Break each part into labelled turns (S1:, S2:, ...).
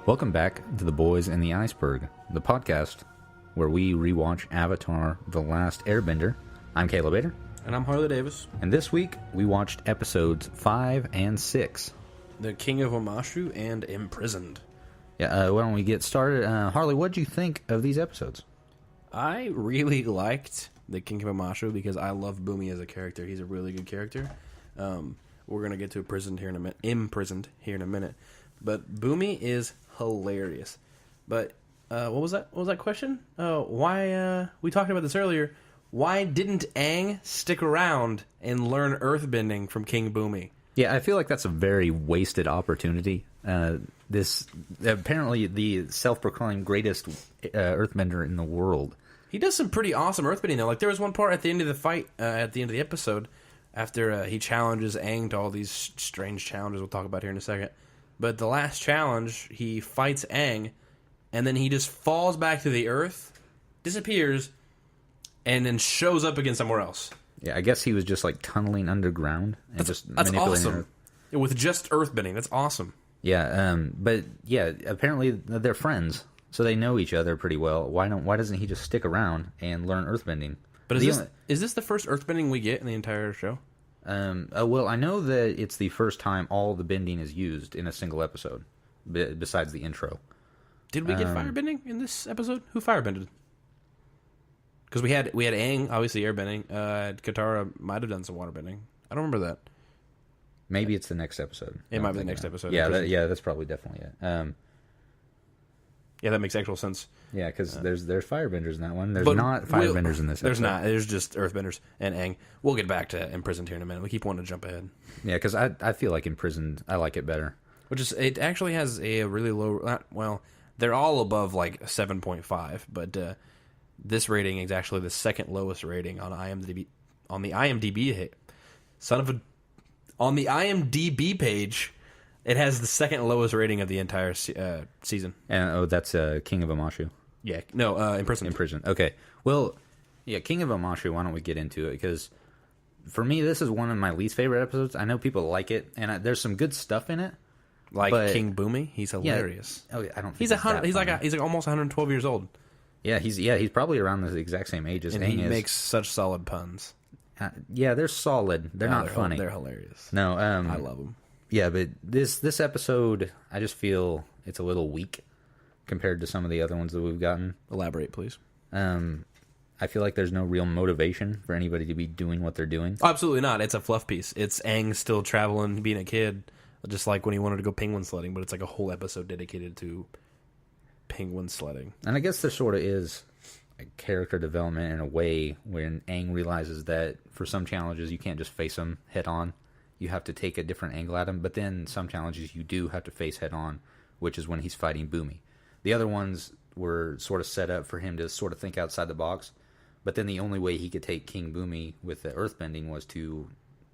S1: Welcome back to The Boys and the Iceberg, the podcast where we rewatch Avatar: The Last Airbender. I'm Caleb Bader.
S2: And I'm Harley Davis.
S1: And this week, we watched episodes 5 and 6.
S2: The King of Omashu and Imprisoned.
S1: Yeah, why don't we get started? Harley, what did you think of these episodes?
S2: I really liked the King of Omashu because I love Boomy as a character. He's a really good character. We're going to get to Imprisoned here in a minute. But Boomy is hilarious. But what was that question? Why we talked about this earlier. Why didn't Aang stick around and learn earthbending from King Boomy?
S1: Yeah, I feel like that's a very wasted opportunity. This apparently the self-proclaimed greatest earthbender in the world.
S2: He does some pretty awesome earthbending though. Like there was one part at the end of the fight, at the end of the episode, after he challenges Aang to all these strange challenges we'll talk about here in a second. But the last challenge, he fights Aang, and then he just falls back to the earth, disappears, and then shows up again somewhere else.
S1: Yeah, I guess he was just like tunneling underground and
S2: that's
S1: manipulating
S2: awesome.
S1: Earth.
S2: With just earthbending, that's awesome.
S1: Yeah, but yeah, apparently they're friends, so they know each other pretty well. Why doesn't he just stick around and learn earthbending?
S2: But is this the first earthbending we get in the entire show?
S1: Well, I know that it's the first time all the bending is used in a single episode, besides the intro.
S2: Did we get firebending in this episode? Who firebended? Because we had Aang, obviously airbending. Katara might have done some waterbending. I don't remember that.
S1: Maybe it's the next episode.
S2: It might be the next episode.
S1: Yeah, that's probably definitely it.
S2: Yeah, that makes actual sense.
S1: Yeah, because there's firebenders in that one. There's not firebenders in this episode.
S2: There's not. There's just earthbenders and Aang. We'll get back to Imprisoned here in a minute. We keep wanting to jump ahead.
S1: Yeah, because I feel like Imprisoned, I like it better.
S2: It actually has a really low... Well, they're all above like 7.5, but this rating is actually the second lowest rating on IMDb. On the IMDb on the IMDb page, it has the second lowest rating of the entire season.
S1: And that's King of Omashu.
S2: Yeah, no, Imprisoned.
S1: Imprisoned. Okay, well, yeah, King of Omashu. Why don't we get into it? Because for me, this is one of my least favorite episodes. I know people like it, and there's some good stuff in it.
S2: Like King Boomy, he's hilarious.
S1: Yeah, I don't. Think
S2: he's like almost 112 years old.
S1: Yeah, he's probably around the exact same age as Aang is.
S2: And he makes such solid puns.
S1: Yeah, they're solid. They're not funny.
S2: They're hilarious.
S1: No,
S2: I love them.
S1: Yeah, but this episode, I just feel it's a little weak compared to some of the other ones that we've gotten.
S2: Elaborate, please.
S1: I feel like there's no real motivation for anybody to be doing what they're doing.
S2: Oh, absolutely not. It's a fluff piece. It's Aang still traveling, being a kid, just like when he wanted to go penguin sledding, but it's like a whole episode dedicated to penguin sledding.
S1: And I guess there sort of is a character development in a way when Aang realizes that for some challenges you can't just face them head on. You have to take a different angle at them, but then some challenges you do have to face head on, which is when he's fighting Boomy. The other ones were sort of set up for him to sort of think outside the box, but then the only way he could take King Boomy with the earthbending was to,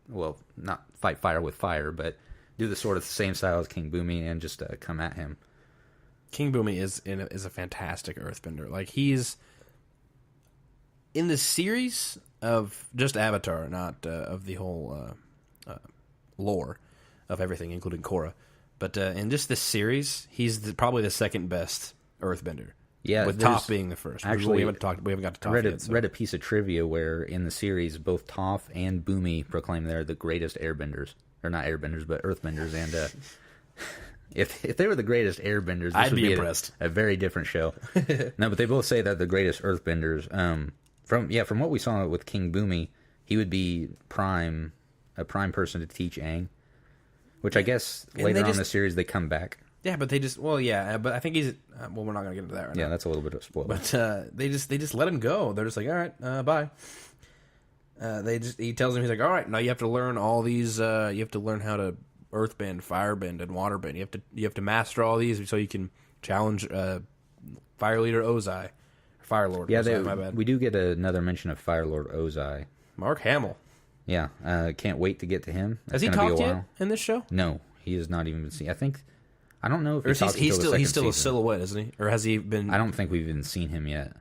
S1: well, not fight fire with fire, but do the sort of same style as King Boomy and just come at him.
S2: King Boomy is a fantastic earthbender. Like, he's in the series of just Avatar, not of the whole lore of everything, including Korra. But in just this series, he's probably the second best earthbender.
S1: Yeah,
S2: with Toph being the first.
S1: Actually,
S2: we haven't got to Toph yet.
S1: Read a piece of trivia where in the series, both Toph and Boomy proclaim they're the greatest airbenders. Or not airbenders, but earthbenders. And if they were the greatest airbenders, this
S2: I'd
S1: would
S2: be
S1: be
S2: impressed.
S1: A very different show. No, but they both say they're the greatest earthbenders. From what we saw with King Boomy, he would be a prime person to teach Aang. Which I guess later on in the series they come back.
S2: Yeah, but they just... Well, yeah, but I think he's... well, we're not going to get into that right now.
S1: Yeah, that's a little bit of a spoiler.
S2: But they just let him go. They're just like, all right, bye. He tells him, he's like, all right, now you have to learn all these... you have to learn how to earthbend, firebend, and waterbend. You have to master all these so you can challenge Fire Leader Ozai. Fire Lord Ozai, my bad.
S1: We do get another mention of Fire Lord Ozai.
S2: Mark Hamill.
S1: Yeah, can't wait to get to him.
S2: Has he talked yet in this show?
S1: No, he has not even been seen. I don't know if
S2: he's still a silhouette, isn't he? Or has he been?
S1: I don't think we've even seen him yet.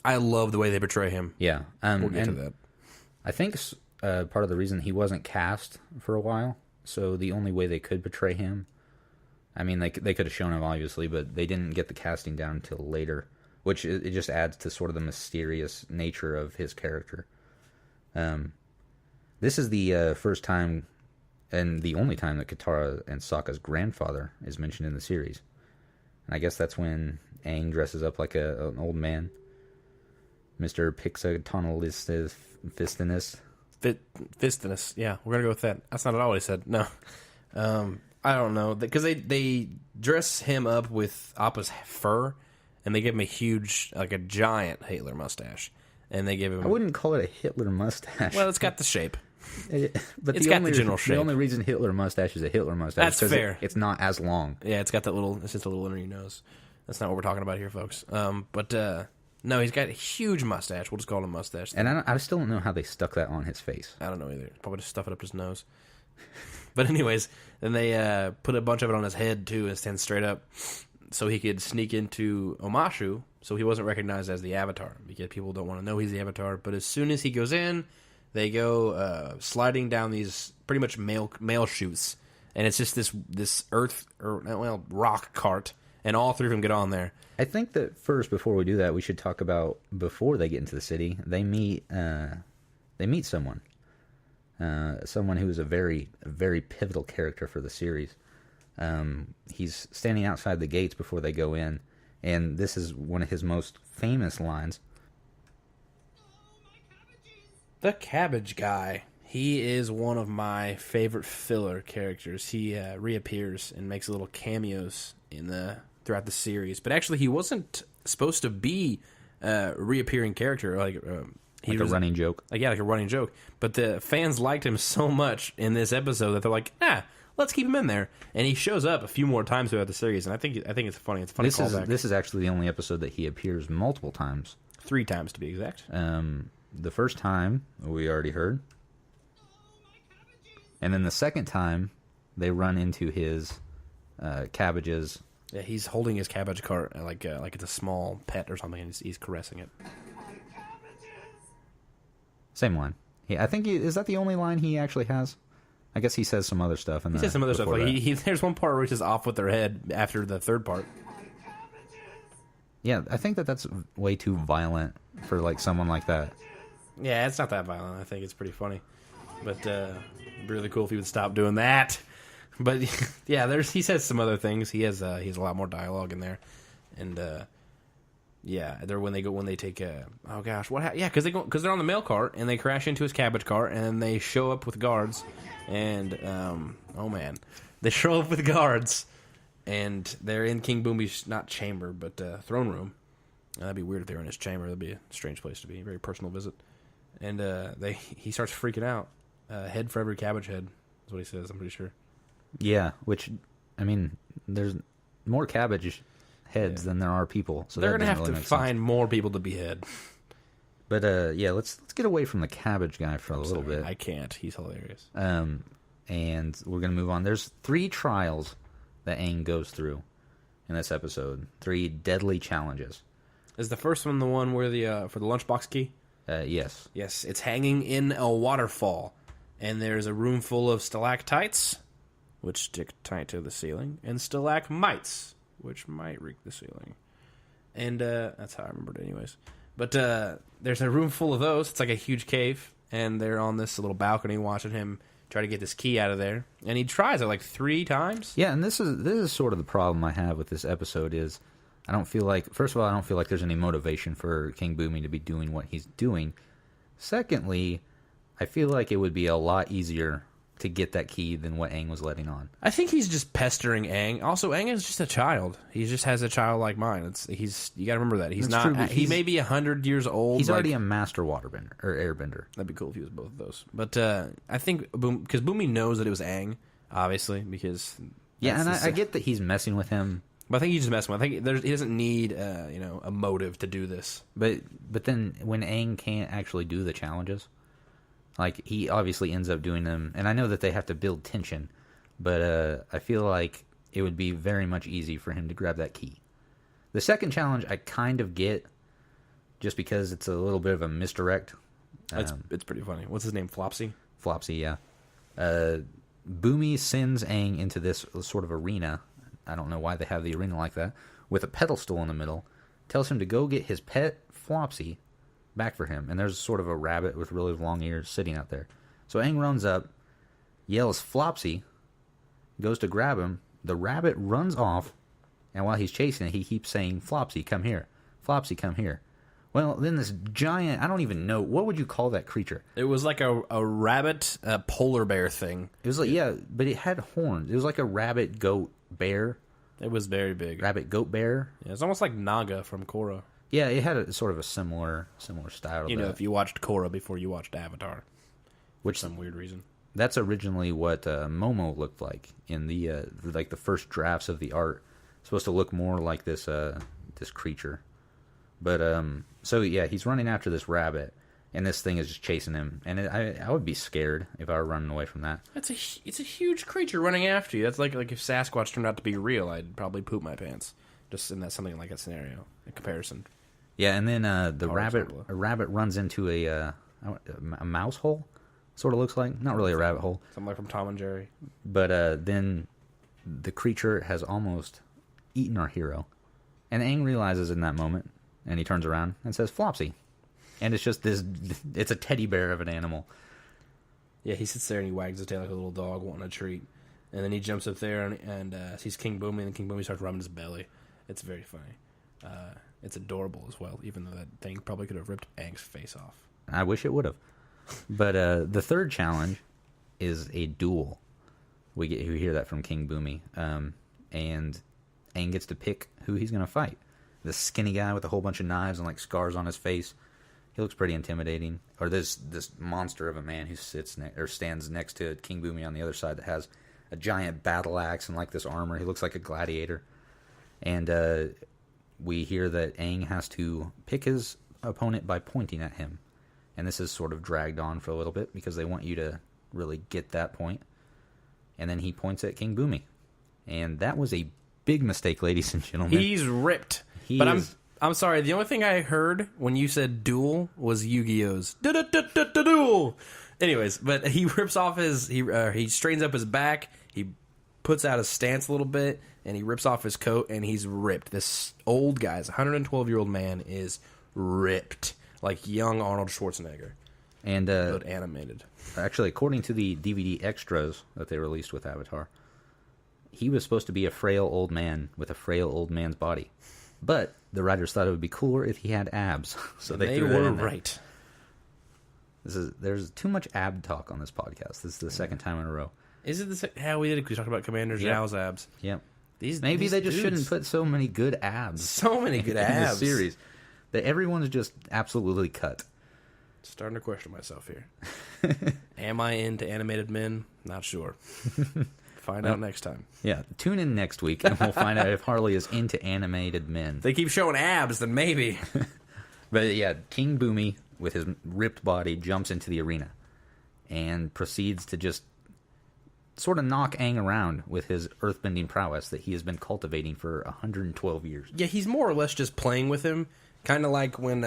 S2: I love the way they portray him.
S1: Yeah,
S2: we'll get to that.
S1: I think part of the reason he wasn't cast for a while, so the only way they could portray him I mean, they could have shown him, obviously, but they didn't get the casting down until later, which it just adds to sort of the mysterious nature of his character. This is the first time and the only time that Katara and Sokka's grandfather is mentioned in the series. And I guess that's when Aang dresses up like an old man. Mr. Pixatonalistus
S2: Fistinus. Yeah, we're going to go with that. That's not at all what he said. No. I don't know. Because they dress him up with Appa's fur, and they give him a huge, like a giant Hitler mustache. And they give him...
S1: I wouldn't call it a Hitler mustache.
S2: Well, it's got the shape.
S1: But
S2: it's got the general shape.
S1: The only reason Hitler mustache is a Hitler mustache
S2: That's fair.
S1: It's not as long.
S2: Yeah, it's got that little... It's just a little under your nose. That's not what we're talking about here, folks. No, he's got a huge mustache. We'll just call it a mustache.
S1: And I still don't know how they stuck that on his face.
S2: I don't know either. Probably just stuff it up his nose. But anyways, then they put a bunch of it on his head, too, and stand straight up so he could sneak into Omashu so he wasn't recognized as the Avatar, because people don't want to know he's the Avatar. But as soon as he goes in, they go sliding down these pretty much mail chutes, and it's just this rock cart, and all three of them get on there.
S1: I think that first, before we do that, we should talk about before they get into the city. They meet someone who is a very pivotal character for the series. He's standing outside the gates before they go in, and this is one of his most famous lines.
S2: The Cabbage Guy. He is one of my favorite filler characters. He reappears and makes little cameos throughout the series. But actually, he wasn't supposed to be a reappearing character. He was
S1: a running joke.
S2: Like a running joke. But the fans liked him so much in this episode that they're like, let's keep him in there. And he shows up a few more times throughout the series, and I think it's funny. It's a funny callback.
S1: This is actually the only episode that he appears multiple times.
S2: 3 times, to be exact.
S1: The first time, we already heard. And then the second time, they run into his cabbages.
S2: Yeah, he's holding his cabbage cart like it's a small pet or something, and he's caressing it.
S1: Same line. I think is that the only line he actually has? I guess he says some other stuff.
S2: He says some other stuff. Like there's one part where he says off with their head after the third part.
S1: Yeah, I think that's way too violent for like someone like that.
S2: Yeah, it's not that violent. I think it's pretty funny. But it'd be really cool if he would stop doing that. But yeah, he says some other things. He has a lot more dialogue in there, and when they take oh gosh, because they're on the mail cart and they crash into his cabbage cart and they show up with guards, and they show up with guards, and they're in King Boomy's not chamber but throne room. That'd be weird if they were in his chamber. That'd be a strange place to be. A very personal visit. And he starts freaking out. Head for every cabbage head is what he says, I'm pretty sure. Yeah,
S1: which, I mean, there's more cabbage heads than there are people. So
S2: they're going to have to find more people to behead.
S1: But, let's get away from the cabbage guy for a little bit.
S2: I can't. He's hilarious.
S1: And we're going to move on. There's 3 trials that Aang goes through in this episode. 3 deadly challenges.
S2: Is the first one the one where for the lunchbox key?
S1: Yes.
S2: Yes, it's hanging in a waterfall, and there's a room full of stalactites, which stick tight to the ceiling, and stalagmites, which might reach the ceiling. And that's how I remembered it anyways. But there's a room full of those. It's like a huge cave, and they're on this little balcony watching him try to get this key out of there. And he tries it like 3 times.
S1: Yeah, and this is sort of the problem I have with this episode is I don't feel like there's any motivation for King Boomy to be doing what he's doing. Secondly, I feel like it would be a lot easier to get that key than what Aang was letting on.
S2: I think he's just pestering Aang. Also, Aang is just a child. He just has a childlike mind. You got to remember that. He's
S1: That's
S2: not.
S1: True,
S2: he may be 100 years old.
S1: He's already a master waterbender or airbender.
S2: That'd be cool if he was both of those. But I think because Boomy knows that it was Aang, obviously, because
S1: and I get that he's messing with him.
S2: But I think he's just messing with him. I think he doesn't need a motive to do this.
S1: But then when Aang can't actually do the challenges, like he obviously ends up doing them, and I know that they have to build tension, but I feel like it would be very much easy for him to grab that key. The second challenge I kind of get, just because it's a little bit of a misdirect.
S2: It's pretty funny. What's his name? Flopsy?
S1: Flopsy, yeah. Boomy sends Aang into this sort of arena I don't know why they have the arena like that, with a pedestal in the middle, tells him to go get his pet Flopsy back for him. And there's sort of a rabbit with really long ears sitting out there. So Aang runs up, yells Flopsy, goes to grab him. The rabbit runs off, and while he's chasing it, he keeps saying, Flopsy, come here. Flopsy, come here. Well, then this giant, I don't even know, what would you call that creature?
S2: It was like a rabbit, polar bear thing.
S1: It was like, yeah, but it had horns. It was like a rabbit, goat, bear.
S2: It was very big.
S1: Rabbit, goat, bear.
S2: Yeah, it's almost like Naga from Korra.
S1: Yeah, it had a sort of a similar style to
S2: You know,
S1: that.
S2: if you watched Korra before you watched Avatar.
S1: Which,
S2: for some weird reason.
S1: That's originally what Momo looked like in the first drafts of the art. It's supposed to look more like this creature. But so yeah, he's running after this rabbit, and this thing is just chasing him. And I would be scared if I were running away from that.
S2: It's a huge creature running after you. That's like if Sasquatch turned out to be real, I'd probably poop my pants. Just in something like a scenario, in comparison.
S1: Yeah, and then a rabbit runs into a mouse hole. Sort of looks like, not really a rabbit hole.
S2: Something like from Tom and Jerry.
S1: But then the creature has almost eaten our hero, and Aang realizes in that moment. And he turns around and says, Flopsy. And it's just it's a teddy bear of an animal.
S2: Yeah, he sits there and he wags his tail like a little dog wanting a treat. And then he jumps up there and sees King Boomy, and King Boomy starts rubbing his belly. It's very funny. It's adorable as well, even though that thing probably could have ripped Aang's face off.
S1: I wish it would have. But the third challenge is a duel. We hear that from King Boomy. And Aang gets to pick who he's going to fight. This skinny guy with a whole bunch of knives and like scars on his face. He looks pretty intimidating. Or this monster of a man who stands next to King Boomy on the other side that has a giant battle axe and like this armor. He looks like a gladiator. And we hear that Aang has to pick his opponent by pointing at him. And this is sort of dragged on for a little bit because they want you to really get that point. And then he points at King Boomy. And that was a big mistake, ladies and gentlemen.
S2: He's ripped. I'm sorry. The only thing I heard when you said duel was Yu-Gi-Oh's duel. Anyways, but he rips off he straightens up his back. He puts out his stance a little bit, and he rips off his coat, and he's ripped. This old guy, 112-year-old man, is ripped like young Arnold Schwarzenegger,
S1: and
S2: but animated.
S1: Actually, according to the DVD extras that they released with Avatar, he was supposed to be a frail old man with a frail old man's body. But the writers thought it would be cooler if he had abs, so they threw that in there.
S2: Right.
S1: There's too much ab talk on this podcast. This is the second time in a row.
S2: Is it how we did it? We talked about Commander Zhao's abs.
S1: Yep.
S2: Maybe
S1: they just shouldn't put so many good abs.
S2: So many good abs
S1: in this series. That everyone's just absolutely cut.
S2: Starting to question myself here. Am I into animated men? Not sure. Find out next time.
S1: Yeah, tune in next week and we'll find out if Harley is into animated men.
S2: If they keep showing abs, then maybe.
S1: But yeah, King Boomy, with his ripped body, jumps into the arena and proceeds to just sort of knock Aang around with his earthbending prowess that he has been cultivating for 112 years.
S2: Yeah, he's more or less just playing with him. Kind of like when,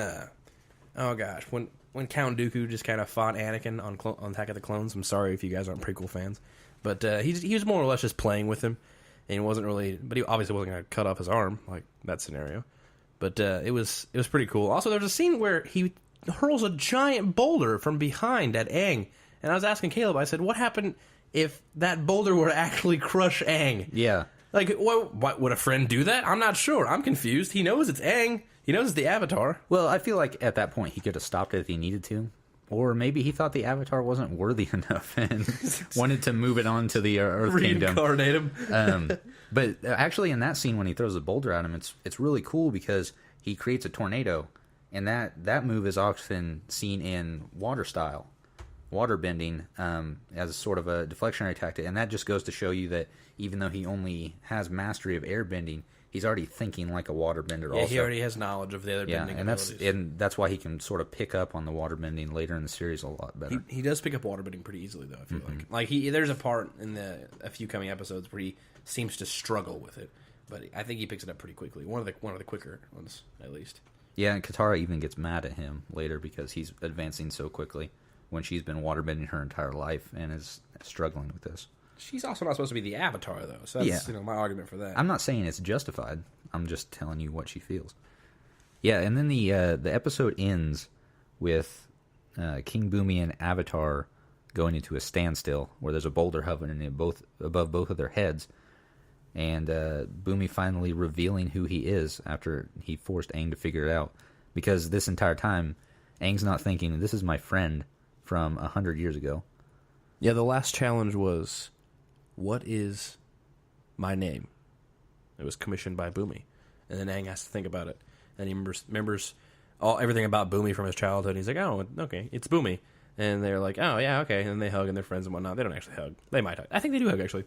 S2: when Count Dooku just kind of fought Anakin on Attack of the Clones. I'm sorry if you guys aren't prequel fans. But he was more or less just playing with him. And he wasn't really... But he obviously wasn't going to cut off his arm, like that scenario. But it was pretty cool. Also, there's a scene where he hurls a giant boulder from behind at Aang. And I was asking Caleb, I said, what happened if that boulder were to actually crush Aang?
S1: Yeah.
S2: Like, what would a friend do that? I'm not sure. I'm confused. He knows it's Aang. He knows it's the Avatar.
S1: Well, I feel like at that point he could have stopped it if he needed to. Or maybe he thought the Avatar wasn't worthy enough and wanted to move it on to the Earth Kingdom.
S2: Reincarnate him.
S1: But actually in that scene when he throws the boulder at him, it's really cool because he creates a tornado. And that move is often seen in water style. Water bending as sort of a deflectionary tactic. And that just goes to show you that even though he only has mastery of air bending, he's already thinking like a waterbender.
S2: Yeah, he already has knowledge of the other bending abilities.
S1: That's why he can sort of pick up on the waterbending later in the series a lot better.
S2: He does pick up waterbending pretty easily, though, I feel like. There's a part in a few coming episodes where he seems to struggle with it, but I think he picks it up pretty quickly. One of the quicker ones, at least.
S1: Yeah, and Katara even gets mad at him later because he's advancing so quickly when she's been waterbending her entire life and is struggling with this.
S2: She's also not supposed to be the Avatar, though. So that's my argument for that.
S1: I'm not saying it's justified. I'm just telling you what she feels. Yeah, and then the episode ends with King Boomy and Avatar going into a standstill where there's a boulder hovering above both of their heads, and Boomy finally revealing who he is after he forced Aang to figure it out. Because this entire time, Aang's not thinking, this is my friend from 100 years ago.
S2: Yeah, the last challenge was, what is my name? It was commissioned by Boomy. And then Aang has to think about it. And he remembers everything about Boomy from his childhood. He's like, oh, okay, it's Boomy. And they're like, oh, yeah, okay. And they hug and they're friends and whatnot. They don't actually hug. They might hug. I think they do hug, actually.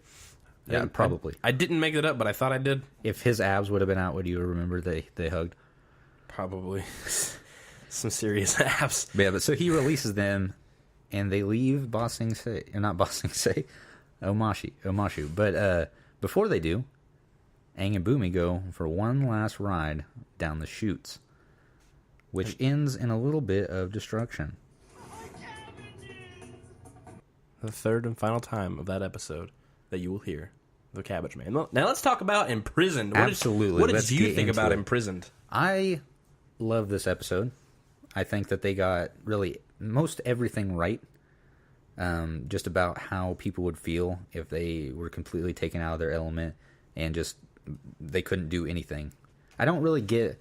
S1: Yeah, probably.
S2: I didn't make it up, but I thought I did.
S1: If his abs would have been out, would you remember they hugged?
S2: Probably. Some serious abs.
S1: Yeah, but so he releases them, and they leave Ba Sing Se, or not Ba Sing Se, Omashu. But before they do, Aang and Boomy go for one last ride down the chutes, which ends in a little bit of destruction.
S2: The third and final time of that episode that you will hear the Cabbage Man. Now let's talk about Imprisoned.
S1: Absolutely.
S2: What did you think about Imprisoned?
S1: I love this episode. I think that they got really most everything right. Just about how people would feel if they were completely taken out of their element and just they couldn't do anything. I don't really get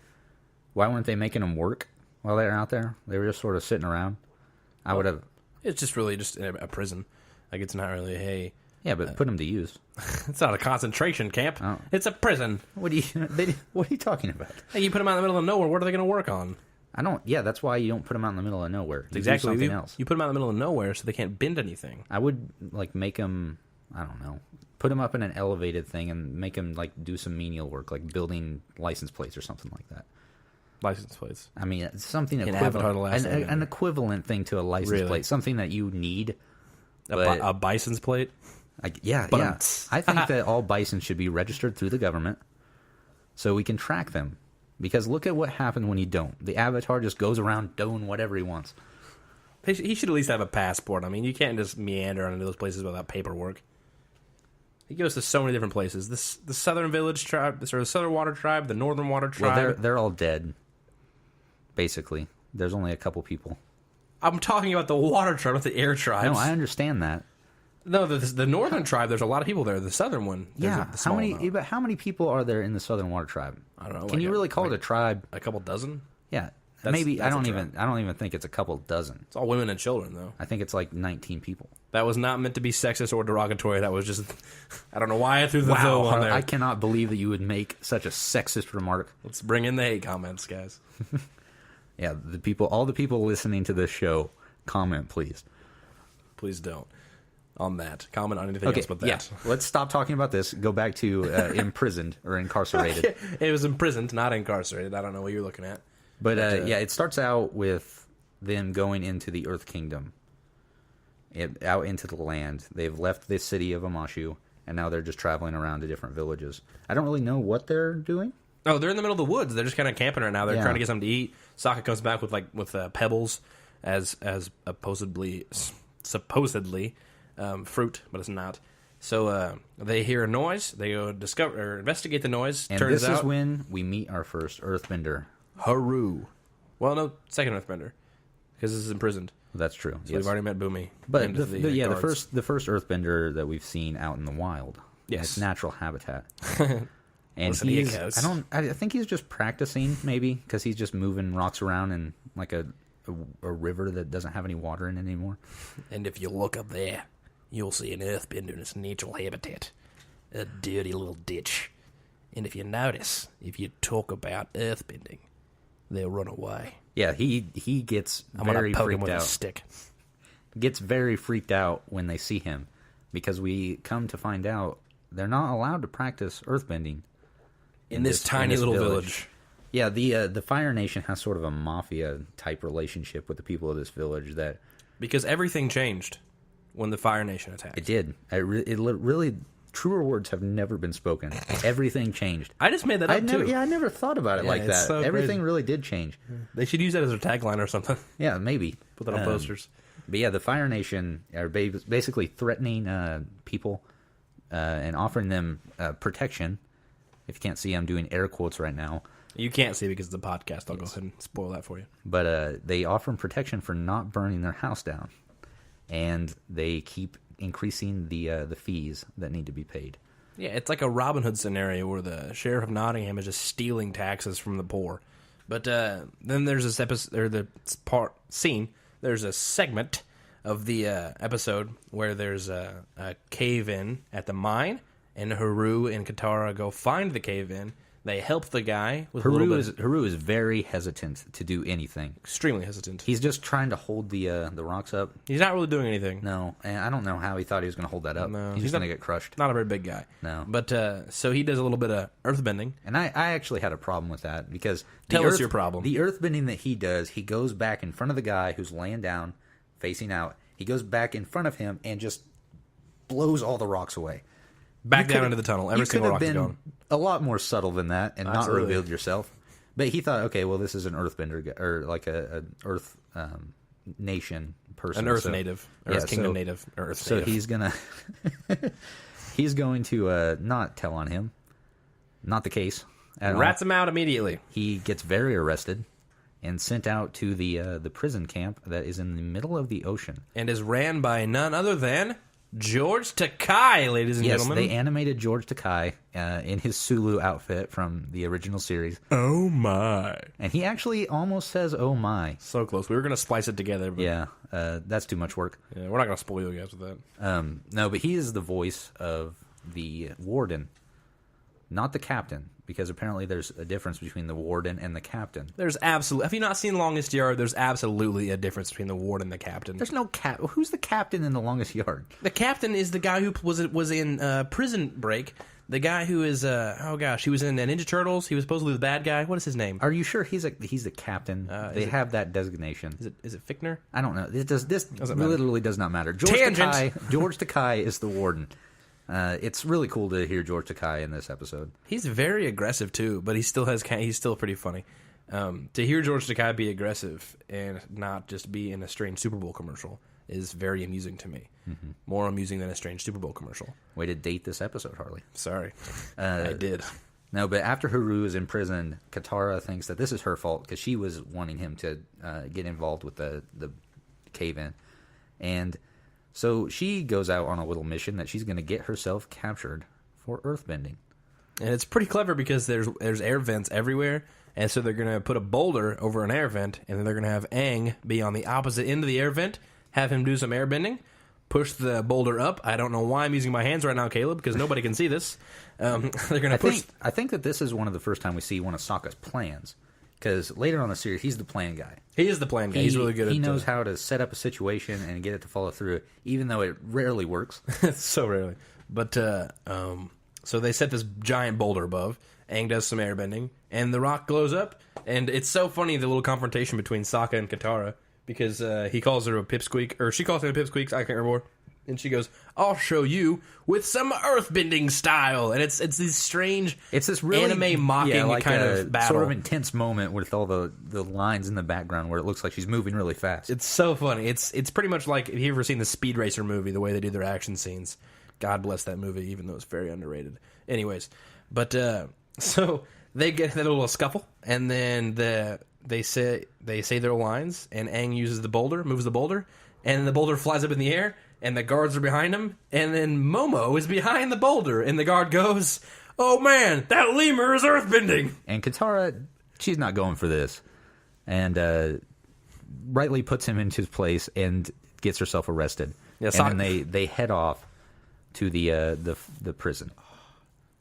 S1: why weren't they making them work while they were out there? They were just sort of sitting around. I would have.
S2: It's just really just a prison. Like it's not really
S1: Yeah, but put them to use.
S2: It's not a concentration camp. Oh. It's a prison.
S1: What are you talking about?
S2: Hey, you put them out in the middle of nowhere. What are they going to work on?
S1: Yeah, that's why you don't put them out in the middle of nowhere. You
S2: exactly.
S1: do something else.
S2: You put them out in the middle of nowhere so they can't bend anything.
S1: I would make them, I don't know, put them up in an elevated thing and make them do some menial work, like building license plates or something like that.
S2: License plates.
S1: I mean, something
S2: equivalent,
S1: an equivalent thing to a license plate, something that you need.
S2: A bison's plate.
S1: Yeah. I think that all bisons should be registered through the government so we can track them. Because look at what happened when you don't. The Avatar just goes around doing whatever he wants.
S2: He should at least have a passport. I mean, you can't just meander into those places without paperwork. He goes to so many different places. The Southern Village tribe, the Southern Water tribe, the Northern Water tribe.
S1: Well, they're all dead. Basically, there's only a couple people.
S2: I'm talking about the Water tribe, not the Air tribes.
S1: No, I understand that.
S2: No, the Northern tribe. There's a lot of people there. The Southern one.
S1: How many people are there in the Southern Water tribe?
S2: I don't know.
S1: Can you really call it a tribe?
S2: A couple dozen?
S1: Yeah, maybe. I don't even think it's a couple dozen.
S2: It's all women and children, though.
S1: I think it's like 19 people.
S2: That was not meant to be sexist or derogatory. That was just. I don't know why I threw the though on there.
S1: I cannot believe that you would make such a sexist remark.
S2: Let's bring in the hate comments, guys.
S1: Yeah, all the people listening to this show, comment, please.
S2: Please don't. On that. Comment on anything else but that.
S1: Yeah. Let's stop talking about this. Go back to imprisoned or incarcerated.
S2: It was imprisoned, not incarcerated. I don't know what you're looking at.
S1: But it starts out with them going into the Earth Kingdom, out into the land. They've left the city of Omashu, and now they're just traveling around to different villages. I don't really know what they're doing.
S2: Oh, they're in the middle of the woods. They're just kind of camping right now. They're trying to get something to eat. Sokka comes back with pebbles as supposedly fruit, but it's not. So they hear a noise. They go investigate the noise.
S1: And this is when we meet our first Earthbender,
S2: Haru. Well, no, second Earthbender, because this is imprisoned.
S1: That's true.
S2: So we've already met Boomy.
S1: But the first Earthbender that we've seen out in the wild.
S2: Yes,
S1: its natural habitat. And I think he's just practicing, maybe, because he's just moving rocks around in like a river that doesn't have any water in it anymore.
S2: And if you look up there, you'll see an earthbender in its natural habitat. A dirty little ditch. And if you notice, if you talk about earthbending, they'll run away.
S1: Yeah, he gets very
S2: poke
S1: freaked
S2: him with
S1: out.
S2: A stick.
S1: Gets very freaked out when they see him, because we come to find out they're not allowed to practice earthbending
S2: in this tiny little village.
S1: Yeah, the Fire Nation has sort of a mafia-type relationship with the people of this village that...
S2: Because everything changed when the Fire Nation attacked.
S1: It did. It really... Truer words have never been spoken. Everything changed.
S2: I just made that up, too.
S1: Yeah, I never thought about it like that.
S2: So
S1: everything
S2: crazy.
S1: really did change.
S2: They should use that as their tagline or something.
S1: Yeah, maybe.
S2: Put that on posters.
S1: But yeah, the Fire Nation are basically threatening people and offering them protection. If you can't see, I'm doing air quotes right now.
S2: You can't see because of the podcast. I'll go ahead and spoil that for you.
S1: But they offer them protection for not burning their house down. And they keep increasing the fees that need to be paid.
S2: Yeah, it's like a Robin Hood scenario where the sheriff of Nottingham is just stealing taxes from the poor. But then there's this episode, or there's a segment of the episode where there's a cave-in at the mine, and Haru and Katara go find the cave-in. They help the guy with
S1: Haru is very hesitant to do anything.
S2: Extremely hesitant.
S1: He's just trying to hold the rocks up.
S2: He's not really doing anything.
S1: No, and I don't know how he thought he was going to hold that up.
S2: No,
S1: he's just going to get crushed.
S2: Not a very big guy.
S1: No.
S2: But so he does a little bit of earthbending.
S1: And I actually had a problem with that because...
S2: Tell us your problem.
S1: The earthbending that he does, he goes back in front of the guy who's laying down, facing out. He goes back in front of him and just blows all the rocks away.
S2: Back down into the tunnel. Every single rock is gone.
S1: A lot more subtle than that and
S2: Absolutely.
S1: not revealed yourself. But he thought, okay, well, this is an earthbender, or like a Earth nation person.
S2: An Earth native. Earth Kingdom native. Earth
S1: so
S2: native.
S1: he's gonna... he's going to not tell on him. Not the case at all.
S2: Rats him out immediately.
S1: He gets very arrested and sent out to the prison camp that is in the middle of the ocean.
S2: And is ran by none other than George Takei, ladies and gentlemen.
S1: Yes, they animated George Takei in his Sulu outfit from the original series.
S2: Oh my.
S1: And he actually almost says, oh my.
S2: So close. We were going to splice it together. But
S1: Yeah, that's too much work.
S2: yeah, we're not going to spoil you guys with that.
S1: No, but he is the voice of the warden, not the captain, because apparently there's a difference between the warden and the captain.
S2: There's absolutely... Have you not seen Longest Yard? There's absolutely a difference between the warden and the captain.
S1: There's no Who's the captain in The Longest Yard?
S2: The captain is the guy who was in Prison Break. The guy who is... he was in Ninja Turtles. He was supposedly the bad guy. What is his name?
S1: Are you sure he's the captain? They have that designation.
S2: Is it Fichtner?
S1: I don't know. This
S2: Doesn't matter.
S1: literally does not matter. George Takei is the warden. It's really cool to hear George Takei in this episode.
S2: He's very aggressive too, but he's still pretty funny. To hear George Takei be aggressive and not just be in a strange Super Bowl commercial is very amusing to me. Mm-hmm. More amusing than a strange Super Bowl commercial.
S1: Way to date this episode, Harley.
S2: Sorry, I did.
S1: No, but after Haru is imprisoned, Katara thinks that this is her fault because she was wanting him to get involved with the cave-in. And so she goes out on a little mission that she's going to get herself captured for earthbending.
S2: And it's pretty clever because there's air vents everywhere, and so they're going to put a boulder over an air vent, and then they're going to have Aang be on the opposite end of the air vent, have him do some airbending, push the boulder up. I don't know why I'm using my hands right now, Caleb, because nobody can see this. They're going to push...
S1: I think that this is one of the first time we see one of Sokka's plans. Because later on in the series, he's the plan guy.
S2: He is the plan guy. He's really good at it.
S1: He knows how to set up a situation and get it to follow through, even though it rarely works.
S2: So rarely. But, so they set this giant boulder above. Aang does some airbending, and the rock glows up. And it's so funny, the little confrontation between Sokka and Katara, because he calls her a pipsqueak, or she calls him a pipsqueak, I can't remember. And she goes, I'll show you with some earthbending style. And it's this strange,
S1: it's this really
S2: anime mocking kind of battle.
S1: Sort of intense moment with all the lines in the background where it looks like she's moving really fast.
S2: It's so funny. It's pretty much like, have you ever seen the Speed Racer movie, the way they do their action scenes? God bless that movie, even though it's very underrated. Anyways, but so they get that little scuffle, and then they say their lines, and Aang uses the boulder, moves the boulder, and the boulder flies up in the air, and the guards are behind him, and then Momo is behind the boulder, and the guard goes, oh man, that lemur is earthbending!
S1: And Katara, she's not going for this, and rightly puts him into his place and gets herself arrested.
S2: Yeah,
S1: and then they head off to the prison.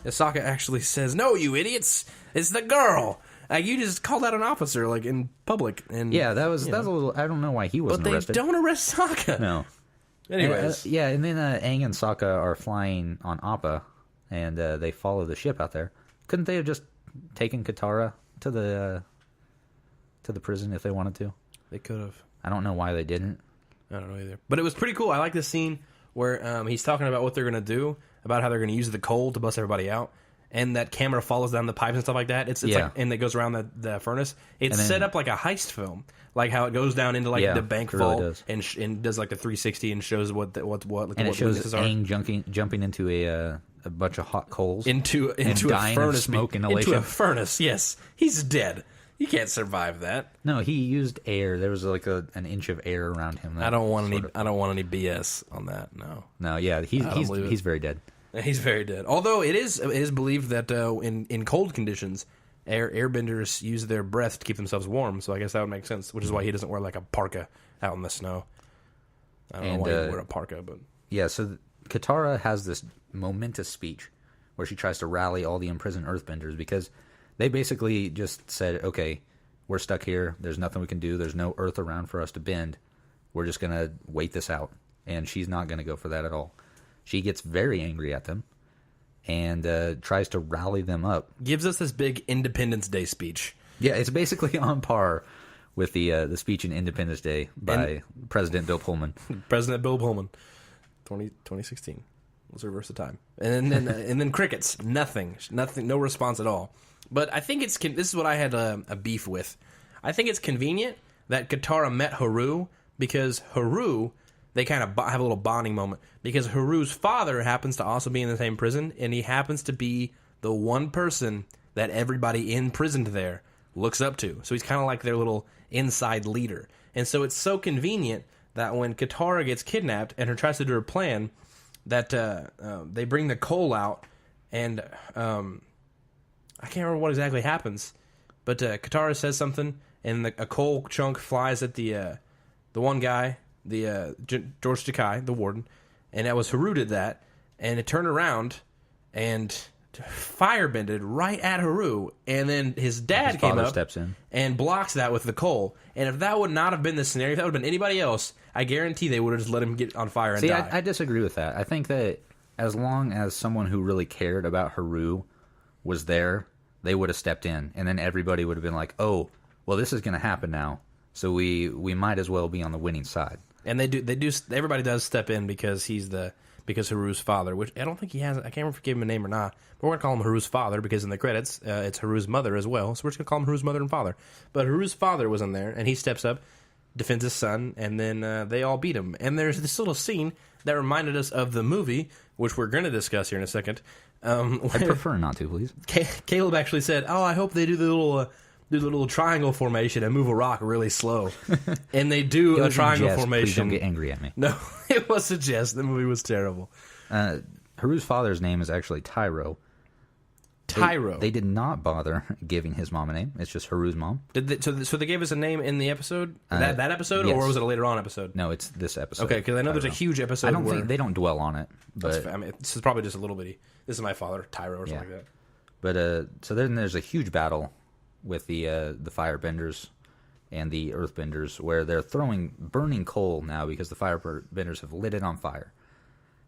S2: Sokka actually says, no, you idiots, it's the girl! You just called out an officer, like, in public. And
S1: yeah, that was a little... I don't know why he wasn't arrested.
S2: But they don't arrest Sokka!
S1: No.
S2: Anyways.
S1: And then Aang and Sokka are flying on Appa, and they follow the ship out there. Couldn't they have just taken Katara to the prison if they wanted to?
S2: They could have.
S1: I don't know why they didn't.
S2: I don't know either. But it was pretty cool. I like this scene where he's talking about what they're going to do, about how they're going to use the coal to bust everybody out. and that camera follows down the pipes and stuff like that. It's like, and it goes around the furnace. It's set up like a heist film, like how it goes down into like the bank vault really and does like the 360 and shows what and
S1: it shows Aang jumping into a bunch of hot coals
S2: into a furnace,
S1: smoke inhalation.
S2: Into a furnace. Yes, he's dead. You can't survive that.
S1: No, he used air. There was like an inch of air around him.
S2: I don't want any BS on that. No.
S1: Yeah, he's very dead.
S2: He's very dead. Although it is believed that in cold conditions, airbenders use their breath to keep themselves warm. So I guess that would make sense. Which is why he doesn't wear like a parka out in the snow. I don't know why he would wear a parka, but
S1: yeah. So Katara has this momentous speech where she tries to rally all the imprisoned Earthbenders because they basically just said, "Okay, we're stuck here. There's nothing we can do. There's no Earth around for us to bend. We're just gonna wait this out." And she's not gonna go for that at all. She gets very angry at them and tries to rally them up.
S2: Gives us this big Independence Day speech.
S1: Yeah, it's basically on par with the speech in Independence Day by President Bill Pullman.
S2: President Bill Pullman, 2016. Let's reverse the time. And then crickets. Nothing. No response at all. But I think this is what I had a beef with. I think it's convenient that Katara met Haru because Haru, they kind of have a little bonding moment because Haru's father happens to also be in the same prison, and he happens to be the one person that everybody imprisoned there looks up to. So he's kind of like their little inside leader. And so it's so convenient that when Katara gets kidnapped and her tries to do her plan, that they bring the coal out, and I can't remember what exactly happens, but Katara says something, and a coal chunk flies at the one guy, George Takei, the warden, and that was Haru did that, and it turned around and firebended right at Haru, and then his dad came up
S1: steps in
S2: and blocks that with the coal. And if that would not have been the scenario, if that would have been anybody else, I guarantee they would have just let him get on fire and die.
S1: I disagree with that. I think that as long as someone who really cared about Haru was there, they would have stepped in, and then everybody would have been like, "Oh, well, this is going to happen now, so we might as well be on the winning side."
S2: And they do. Everybody does step in because because Haru's father, which I don't think he has. I can't remember if he gave him a name or not. But we're gonna call him Haru's father because in the credits, it's Haru's mother as well. So we're just gonna call him Haru's mother and father. But Haru's father was in there, and he steps up, defends his son, and then they all beat him. And there's this little scene that reminded us of the movie, which we're going to discuss here in a second.
S1: I prefer not to, please.
S2: Caleb actually said, "Oh, I hope they do the little triangle formation and move a rock really slow." And they do a triangle formation.
S1: Please don't get angry at me.
S2: No, it was a jest. The movie was terrible.
S1: Haru's father's name is actually Tyro. They did not bother giving his mom a name. It's just Haru's mom.
S2: So they gave us a name in the episode? That episode?
S1: Yes.
S2: Or was it a later on episode?
S1: No, it's this episode.
S2: Okay, because I know there's a huge episode
S1: I don't think they don't dwell on it. But
S2: this is probably just a little bitty. This is my father, Tyro, or something like that.
S1: But so then there's a huge battle with the firebenders and the earthbenders where they're throwing burning coal now because the firebenders have lit it on fire.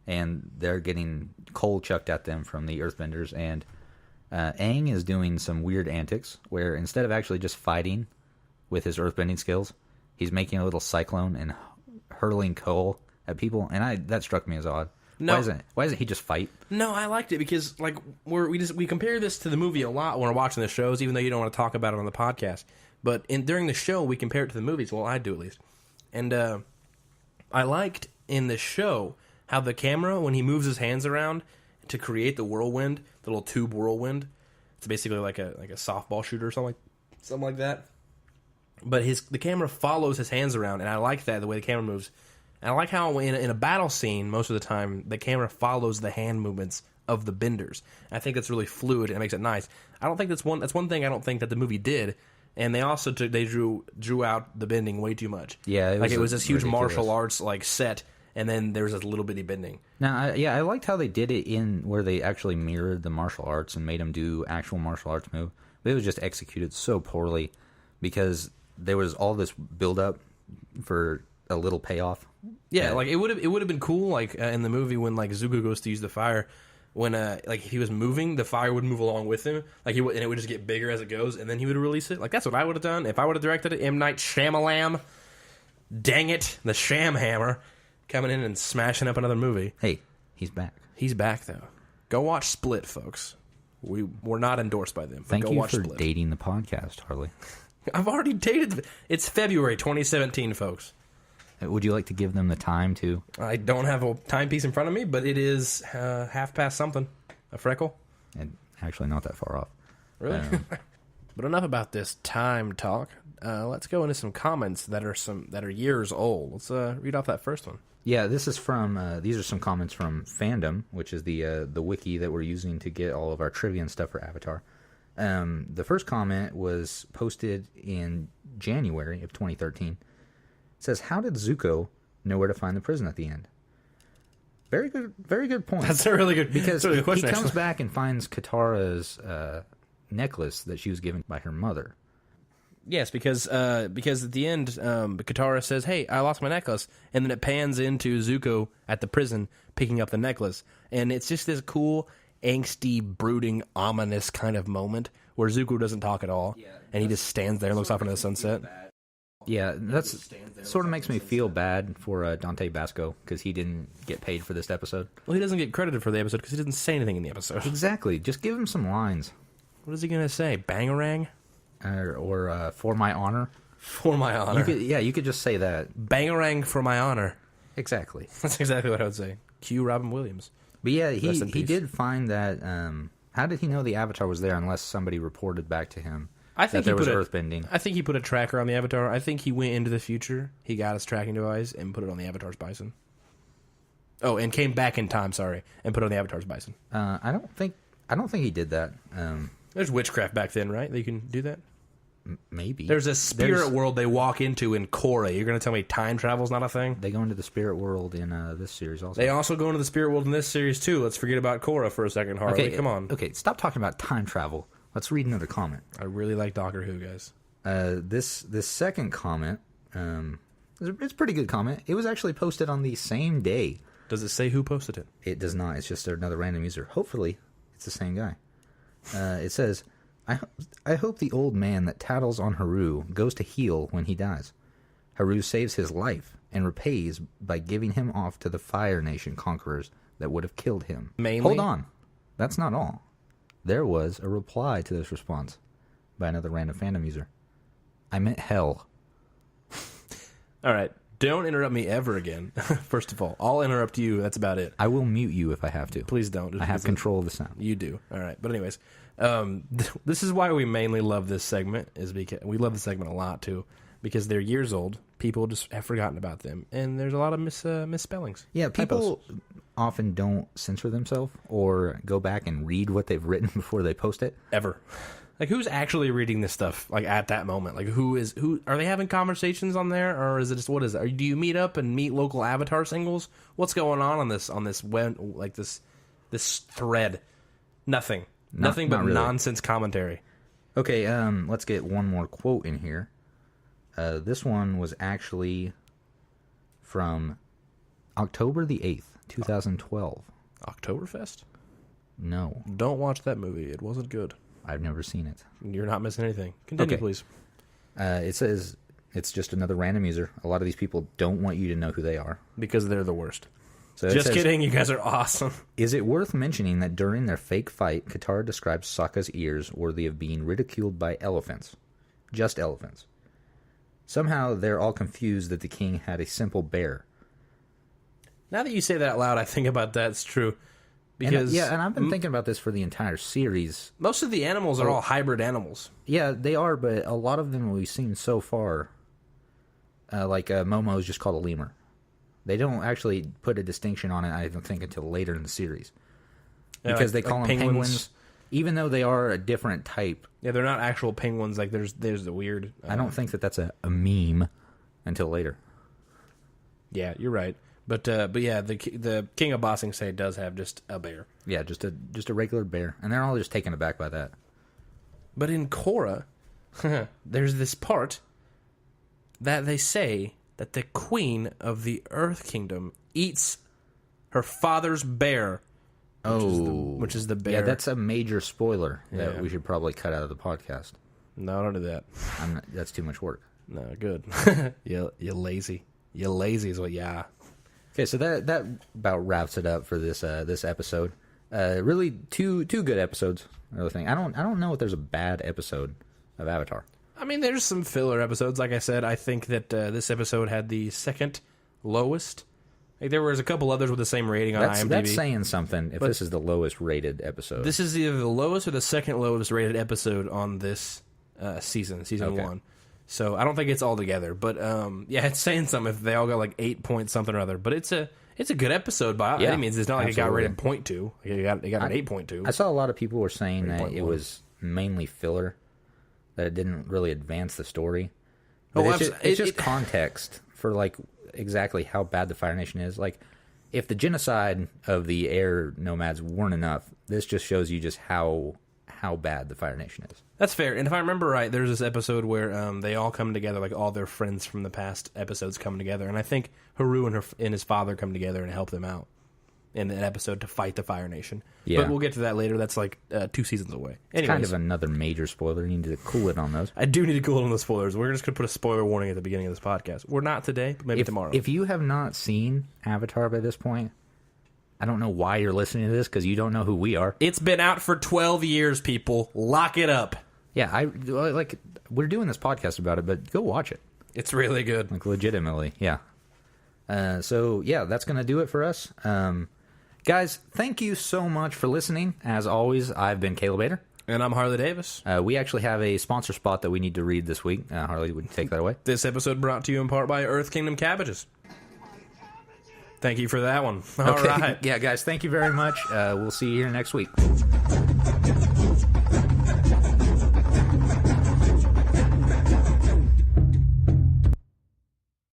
S1: And they're getting coal chucked at them from the earthbenders, and Aang is doing some weird antics where instead of actually just fighting with his earthbending skills, he's making a little cyclone and hurling coal at people, and that struck me as odd. No. Why doesn't he just fight?
S2: No, I liked it because like we compare this to the movie a lot when we're watching the shows, even though you don't want to talk about it on the podcast. But during the show, we compare it to the movies. Well, I do at least. And I liked in the show how the camera, when he moves his hands around to create the whirlwind, the little tube whirlwind, it's basically like a softball shooter or something like that. But the camera follows his hands around, and I like that, the way the camera moves. And I like how in a battle scene, most of the time, the camera follows the hand movements of the benders. I think that's really fluid and it makes it nice. I don't think that's one thing I don't think that the movie did. And they also drew out the bending way too much.
S1: Yeah,
S2: it was this huge martial arts like set, and then there was a little bitty bending.
S1: Now, I liked how they did it in where they actually mirrored the martial arts and made him do actual martial arts move. But it was just executed so poorly because there was all this build up for a little payoff.
S2: Yeah, like it would have been cool, like in the movie when like Zuko goes to use the fire, when like if he was moving, the fire would move along with him, like and it would just get bigger as it goes, and then he would release it. Like that's what I would have done if I would have directed it. M. Night Shyamalan, dang it, the Sham Hammer, coming in and smashing up another movie.
S1: Hey, he's back.
S2: He's back though. Go watch Split, folks. We're not endorsed by them. But
S1: Thank
S2: go
S1: you
S2: watch
S1: for
S2: Split.
S1: dating the podcast, Harley.
S2: I've already dated. It's February 2017, folks.
S1: Would you like to give them the time to?
S2: I don't have a timepiece in front of me, but it is half past something. A freckle.
S1: And actually, not that far off.
S2: Really? But enough about this time talk. Let's go into some comments that are years old. Let's read off that first one.
S1: Yeah, this is from. These are some comments from Fandom, which is the wiki that we're using to get all of our trivia and stuff for Avatar. The first comment was posted in January of 2013. It says, "How did Zuko know where to find the prison at the end?" Very good point.
S2: That's a really good
S1: because
S2: really good question,
S1: he comes
S2: actually.
S1: back and finds Katara's necklace that she was given by her mother.
S2: Yes, because at the end, Katara says, "Hey, I lost my necklace," and then it pans into Zuko at the prison picking up the necklace, and it's just this cool, angsty, brooding, ominous kind of moment where Zuko doesn't talk at all, and he just stands there and looks off into the sunset.
S1: Yeah, that's sort of makes me feel bad for Dante Basco because he didn't get paid for this episode.
S2: Well, he doesn't get credited for the episode because he didn't say anything in the episode.
S1: Exactly. Just give him some lines.
S2: What is he gonna say? Bangarang?
S1: Or for my honor.
S2: For my honor.
S1: You could just say that.
S2: Bangarang for my honor.
S1: Exactly.
S2: That's exactly what I would say. Cue Robin Williams.
S1: But yeah,
S2: Rest in
S1: he
S2: peace.
S1: did find that. How did he know the Avatar was there unless somebody reported back to him
S2: I think
S1: that there
S2: he
S1: was
S2: put
S1: earthbending?
S2: I think he put a tracker on the Avatar. I think he went into the future. He got his tracking device and put it on the Avatar's bison. Oh, and came back in time. Sorry, and put it on the Avatar's bison.
S1: I don't think he did that.
S2: There's witchcraft back then, right? That you can do that.
S1: Maybe
S2: There's a spirit world they walk into in Korra. You're going to tell me time travel's not a thing?
S1: They go into the spirit world in this series also.
S2: They also go into the spirit world in this series too. Let's forget about Korra for a second, Harley. Come on.
S1: Okay, stop talking about time travel. Let's read another comment.
S2: I really like Doctor Who, guys.
S1: This second comment, it's a pretty good comment. It was actually posted on the same day.
S2: Does it say who posted it?
S1: It does not. It's just another random user. Hopefully, it's the same guy. It says, I hope the old man that tattles on Haru goes to heal when he dies. Haru saves his life and repays by giving him off to the Fire Nation conquerors that would have killed him.
S2: Mainly?
S1: Hold on. That's not all. There was a reply to this response by another random fandom user. I meant hell.
S2: All right. Don't interrupt me ever again. First of all, I'll interrupt you. That's about it.
S1: I will mute you if I have to.
S2: Please don't.
S1: I have control of the sound.
S2: You do. All right. But anyways, this is why we mainly love this segment, is because we love the segment a lot too, because they're years old. People just have forgotten about them, and there's a lot of misspellings.
S1: Yeah, people
S2: typos.
S1: often don't censor themselves or go back and read what they've written before they post it.
S2: Ever. Like, who's actually reading this stuff, like, at that moment? Like, who are they having conversations on there, or is it just, what is it? Do you meet up and meet local Avatar singles? What's going on this this thread? Nothing but
S1: not really.
S2: nonsense commentary.
S1: Okay, let's get one more quote in here. This one was actually from October the 8th, 2012.
S2: Oktoberfest?
S1: No,
S2: Don't watch that movie. It wasn't good.
S1: I've never seen it.
S2: You're not missing anything. Continue,
S1: Okay.
S2: please.
S1: It says it's just another random user. A lot of these people don't want you to know who they are.
S2: Because they're the worst.
S1: So it
S2: Just
S1: says,
S2: kidding. You guys are awesome.
S1: Is it worth mentioning that during their fake fight, Katara describes Sokka's ears worthy of being ridiculed by elephants? Just elephants. Somehow they're all confused that the king had a simple bear.
S2: Now that you say that out loud, I think about that. It's true. Because
S1: And I've been thinking about this for the entire series.
S2: most of the animals are all hybrid animals.
S1: Yeah, they are, but a lot of them we've seen so far, like Momo is just called a lemur. They don't actually put a distinction on it, I don't think, until later in the series.
S2: Yeah,
S1: Because
S2: like-
S1: they call
S2: like
S1: them
S2: penguins.
S1: penguins, even though they are a different type.
S2: Yeah, they're not actual penguins. Like, there's the weird...
S1: I don't think that's a meme until later.
S2: Yeah, you're right. But yeah, the King of Bossing Say does have just a bear.
S1: Yeah, just a regular bear. And they're all just taken aback by that.
S2: But in Korra, there's this part that they say that the queen of the Earth Kingdom eats her father's bear. Which is the bear.
S1: Yeah, that's a major spoiler that
S2: Yeah.
S1: we should probably cut out of the podcast.
S2: No, don't do that.
S1: That's too much work.
S2: No, good. you lazy. You lazy is what, yeah.
S1: Okay, so that about wraps it up for this episode. Really, two good episodes. Another thing, I don't know if there's a bad episode of Avatar.
S2: I mean, there's some filler episodes. Like I said, I think that this episode had the second lowest. Like, there was a couple others with the same rating on IMDb.
S1: That's saying something if this is the lowest rated episode.
S2: This is either the lowest or the second lowest rated episode on this season
S1: Okay.
S2: 1. So I don't think it's all together. But yeah, it's saying something if they all got like 8 point something or other. But it's a good episode by any means. It's not like
S1: absolutely.
S2: it got rated 0.2. It got an 8.2.
S1: I saw a lot of people were saying that
S2: 8.1.
S1: it was mainly filler, that it didn't really advance the story.
S2: Oh,
S1: But it's just context for like exactly how bad the Fire Nation is. Like, if the genocide of the air nomads weren't enough, this just shows you just how bad the Fire Nation is.
S2: That's fair. And if I remember right, there's this episode where they all come together, like all their friends from the past episodes come together. And I think Haru and his father come together and help them out in an episode to fight the Fire Nation.
S1: Yeah.
S2: But we'll get to that later. That's like 2 seasons away.
S1: It's kind of another major spoiler. You need to cool it on those.
S2: I do need to cool it on the spoilers. We're just going to put a spoiler warning at the beginning of this podcast. We're not today, but maybe tomorrow.
S1: If you have not seen Avatar by this point, I don't know why you're listening to this, because you don't know who we are.
S2: It's been out for 12 years, people. Lock it up.
S1: Yeah, we're doing this podcast about it, but go watch it.
S2: It's really good.
S1: Like, legitimately, yeah. So, yeah, that's going to do it for us. Guys, thank you so much for listening. As always, I've been Caleb Bader.
S2: And I'm Harley Davis.
S1: We actually have a sponsor spot that we need to read this week. Harley, would you take that away?
S2: This episode brought to you in part by Earth Kingdom Cabbages. Thank you for that one. All right.
S1: Yeah, guys, thank you very much. We'll see you here next week.